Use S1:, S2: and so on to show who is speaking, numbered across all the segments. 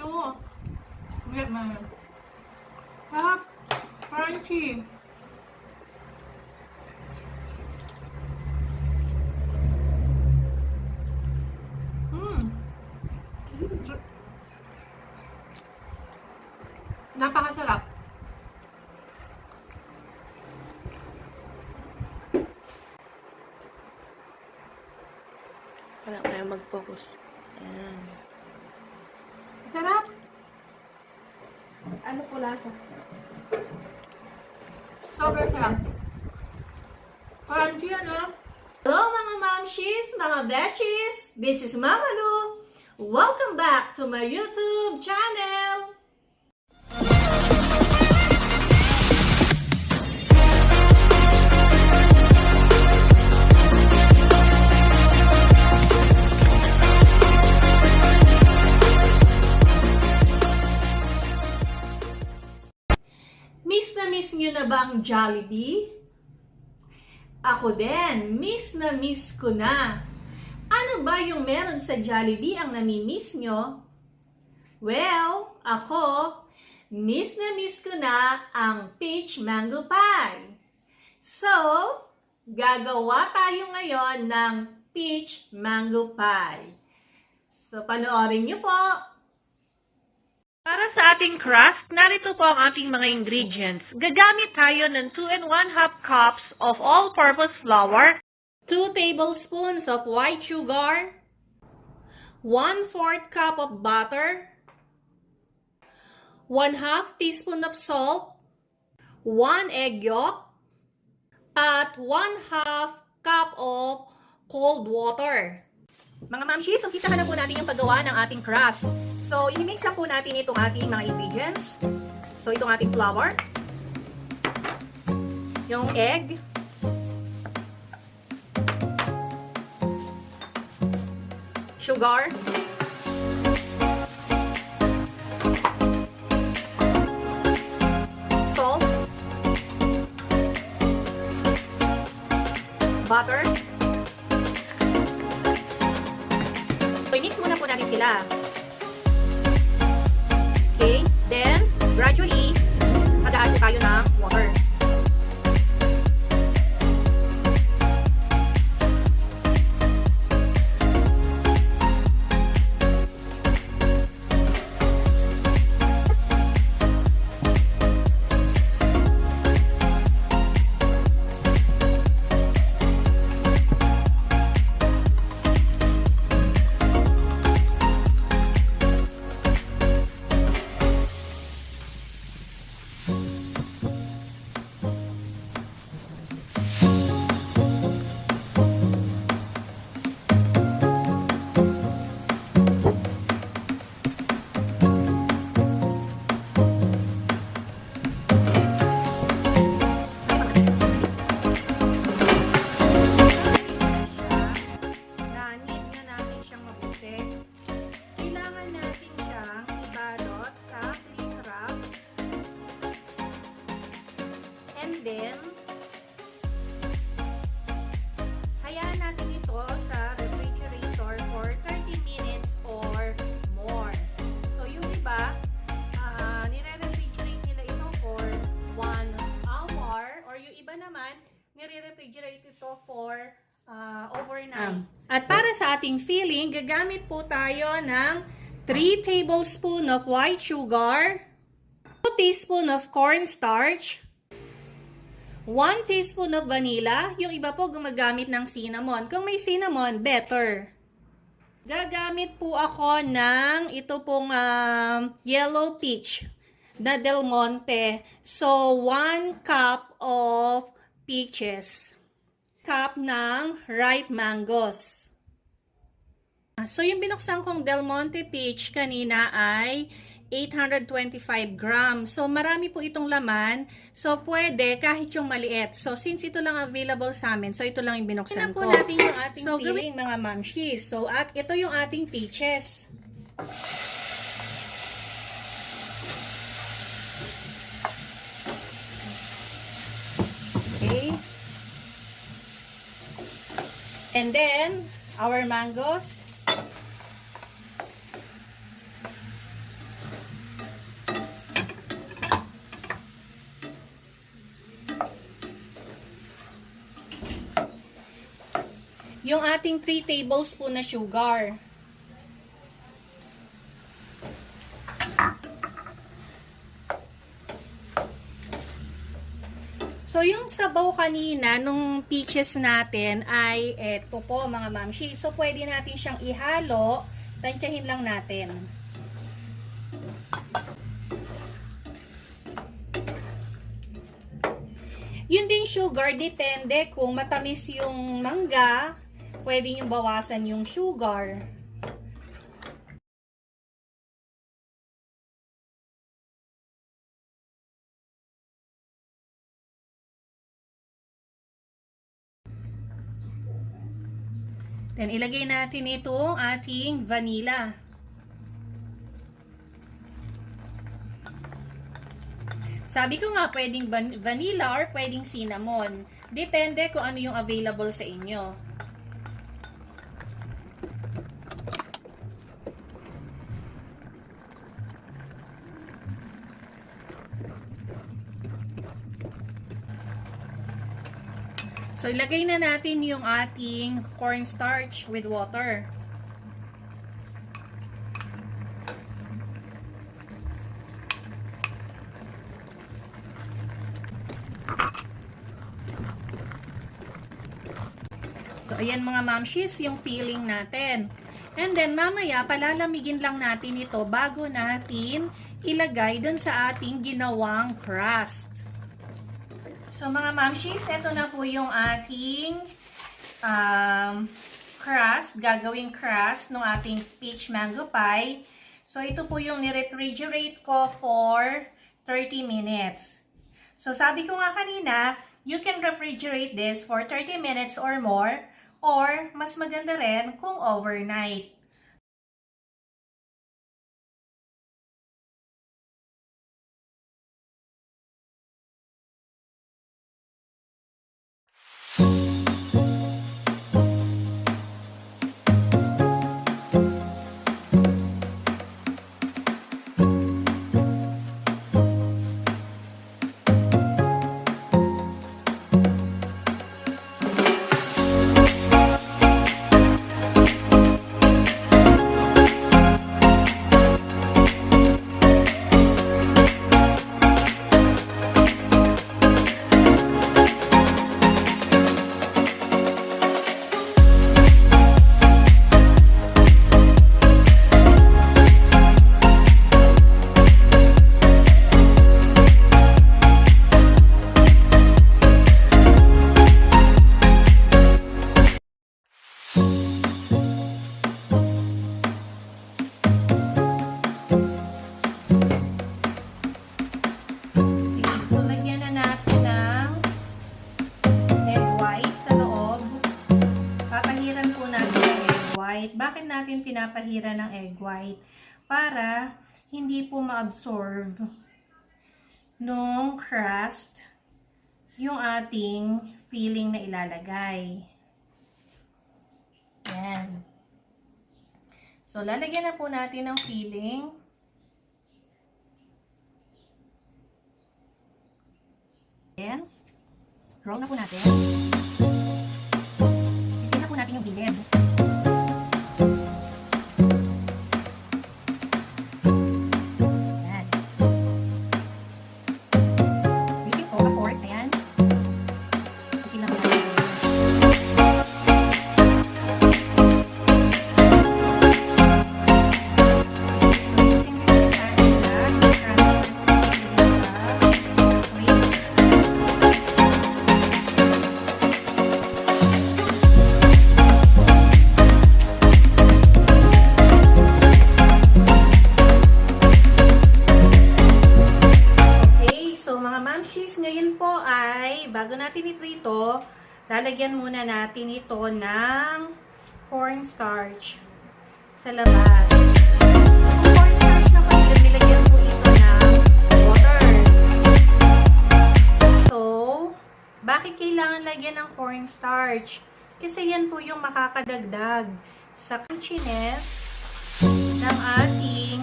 S1: ano. Wait, man. Ah, crunchy. Napakasarap.
S2: Wala kaya mag-focus. Ayan.
S1: Sarap.
S2: Ano po lasa?
S1: Sobrang sarap. Crunchy, ano?
S3: Hello mga mamshies, mga beshies! This is Mama Lu. Welcome back to my YouTube channel! Miss nyo na ba ang Jollibee? Ako din, miss na miss ko na. Ano ba yung meron sa Jollibee ang nami-miss nyo? Well, ako, miss na miss ko na ang peach mango pie. So, gagawa tayo ngayon ng peach mango pie. So, panoorin nyo po.
S4: Para sa ating crust, narito po ang ating mga ingredients. Gagamit tayo ng 2 1/2 cups of all-purpose flour,
S3: 2 tablespoons of white sugar, 1/4 cup of butter, 1/2 teaspoon of salt, 1 egg yolk, at 1/2 cup of cold water. Mga mamshis, umpisa na po natin yung paggawa ng ating crust. So, i-mix lang po natin itong ating mga ingredients. So, itong ating flour, yung egg, sugar, salt, butter. So, i-mix muna po natin sila. Okay? Then, gradually, mag-a-add tayo ng water. Then, hayaan natin ito sa refrigerator for 30 minutes or more. So, yung iba, nire-refrigerate nila ito for 1 hour, or yung iba naman, nire-refrigerate ito for overnight. At para sa ating filling, gagamit po tayo ng 3 tablespoons of white sugar, 2 teaspoons of cornstarch, 1 teaspoon of vanilla. Yung iba po gumagamit ng cinnamon. Kung may cinnamon, better. Gagamit po ako ng ito pong yellow peach na Del Monte. So, 1 cup of peaches. Cup ng ripe mangoes. So, yung binuksan kong Del Monte peach kanina ay 825 grams. So, marami po itong laman. So, pwede kahit yung maliit. So, since ito lang available sa amin, so ito lang yung binuksan ko. Natin yung ating filling, mga mamshis. So, at ito yung ating peaches. Okay. And then, our mangoes. yung ating 3 tablespoon na sugar. So, yung sabaw kanina, nung peaches natin, ay eto po mga mamshi. So, pwede natin siyang ihalo. Tansyahin lang natin. Yun din sugar, depende kung matamis yung mangga, pwede nyo bawasan yung sugar. Then, ilagay natin itong ating vanilla. Sabi ko nga, pwedeng vanilla or pwedeng cinnamon. Depende kung ano yung available sa inyo. So, ilagay na natin yung ating cornstarch with water. So, ayan mga mamshis, yung filling natin. And then, mamaya, palalamigin lang natin ito bago natin ilagay dun sa ating ginawang crust. So, mga mamshis, ito na po yung ating crust, gagawing crust ng ating peach mango pie. So, ito po yung nirefrigerate ko for 30 minutes. So, sabi ko nga kanina, you can refrigerate this for 30 minutes or more, or mas maganda rin kung overnight. Bakit natin pinapahira ng egg white? Para hindi po ma-absorb nung crust yung ating filling na ilalagay. Yan. So, lalagyan na po natin ng filling. Yan. Roll na po natin. Sisihin na po natin yung gilid. Bago natin iprito, lalagyan muna natin ito ng cornstarch sa labas. Kung cornstarch na kayo, nilagyan po ito ng water. So, bakit kailangan lagyan ng cornstarch? Kasi yan po yung makakadagdag sa crunchiness ng ating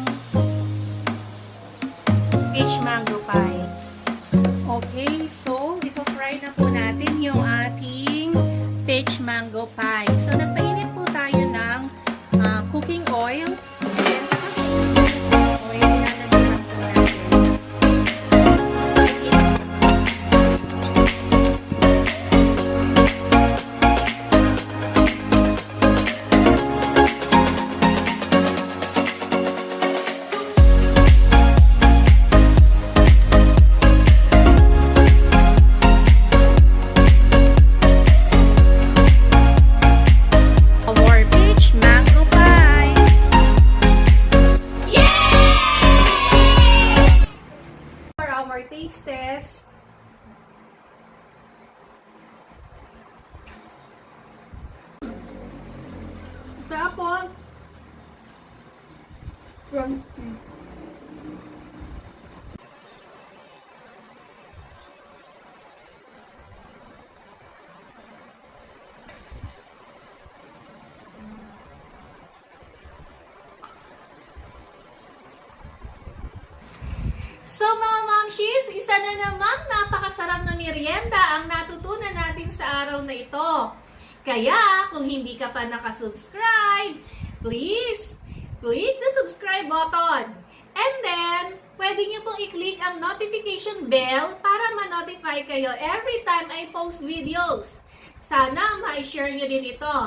S3: peach mango pie. Okay, so fry na po natin yung ating peach mango pie. So, Our peach mango pie. For our taste test,
S1: Tapos,
S3: so mga momshies, isa na namang napakasarap na merienda ang natutunan natin sa araw na ito. Kaya, kung hindi ka pa nakasubscribe, please, click the subscribe button. And then, pwede nyo pong i-click ang notification bell para ma-notify kayo every time I post videos. Sana ma-share nyo din ito.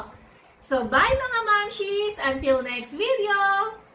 S3: So, bye mga momshies! Until next video!